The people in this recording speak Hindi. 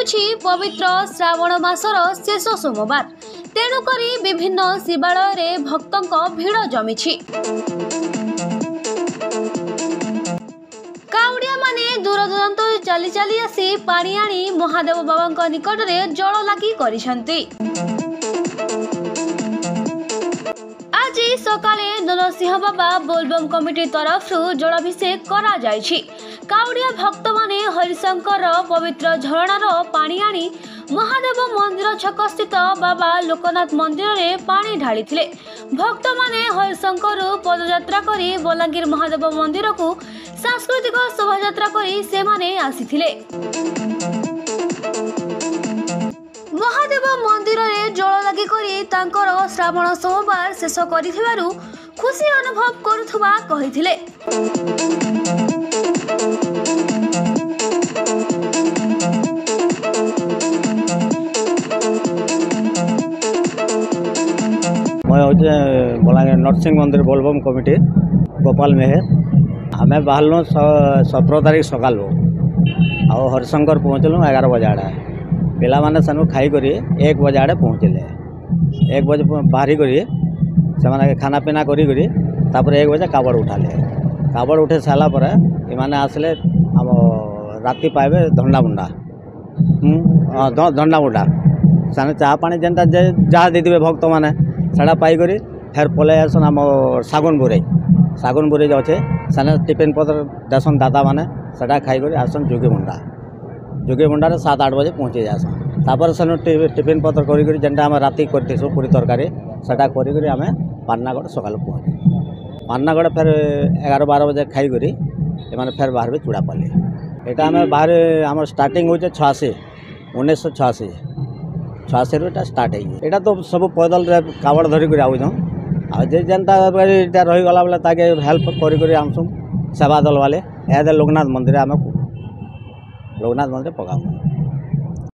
ଚାଲିଛି ପବିତ୍ର ଶ୍ରାବଣ ମାସର ଶେଷ ସୋମବାର। ତେଣୁକରି ବିଭିନ୍ନ ଶିବାଳୟରେ ଭକ୍ତଙ୍କ ଭିଡ଼ ଜମିଛି। କାଉଡ଼ିଆ ମାନେ ଦୂରଦୂରାନ୍ତରୁ ଚାଲି ଚାଲି ଆସି ପାଣି ଆଣି ମହାଦେବ ବାବାଙ୍କ ନିକଟରେ ଜଳ ଲାଗି କରିଛନ୍ତି। ଆଜି ସକାଳେ ନରସିଂହ ବାବା ବୋଲବମ୍ କମିଟି ତରଫରୁ ଜଳାଭିଷେକ କରାଯାଇଛି। କାଉଡ଼ିଆ ଭକ୍ତମାନେ ହରିଶଙ୍କର ପବିତ୍ର ଝରଣାର ପାଣି ଆଣି ମହାଦେବ ମନ୍ଦିର ଛକ ସ୍ଥିତ ବାବା ଲୋକନାଥ ମନ୍ଦିରରେ ପାଣି ଢାଳିଥିଲେ। ଭକ୍ତମାନେ ହରିଶଙ୍କରରୁ ପଦଯାତ୍ରା କରି ବଲାଙ୍ଗୀର ମହାଦେବ ମନ୍ଦିରକୁ ସାଂସ୍କୃତିକ ଶୋଭାଯାତ୍ରା କରି ସେମାନେ ଆସିଥିଲେ। ମହାଦେବ ମନ୍ଦିରରେ ଜଳ ଲାଗି କରି ତାଙ୍କର ଶ୍ରାବଣ ସୋମବାର ଶେଷ କରିଥିବାରୁ ଖୁସି ଅନୁଭବ କରୁଥିବା କହିଥିଲେ। मैं हूँ बलांगीर नरसिंह मंदिर बोलबम कमिटी गोपाल मेहर। आम बाहर 17 तारीख सका हरिशंकर पहुँचलु 11 बजे आड़े। पिला माने सेनु खाई करी 1 बजे आड़े पहुँचले। 1 बजे बाहरी करी से खाना पीना करी 1 बजे काबड़ उठाले। काबड़ उठे सारा पर इमाने आसले आम राति पाइबे धंडा मुंडा धंडा मुंडा से चाह पानी जेनटा जहाँ देते भक्त मैंने साड़ा पाइक फेर पलै आसन आम सागुन बुरे अच्छे से टिफिन पत्र देसन दादा मैंने से खाई आसन जोगी मुंडा 7-8 बजे पहुँची जासन। तापर सेन टिफिन पत्र करी जेनटा आम राति करतीसु पूरी तरकारी से करी आम पान्नागढ़ सकाल पहुँचे। पान्नागढ़ फेर 11-12 बजे खाई एमाने फेर बाहर भी चूड़ापल्ली। यहाँ आम बाहर आम स्टार्टिंग हो 1986 रू स्टार्ट है। यहाँ तो सब पैदल कावड़ धरिक आउछूँ जेनता रहीगला बेले ताके हेल्प करी आमसुँ सेवा दल वाले। लोकनाथ मंदिर आम लोकनाथ मंदिर पकाऊँ।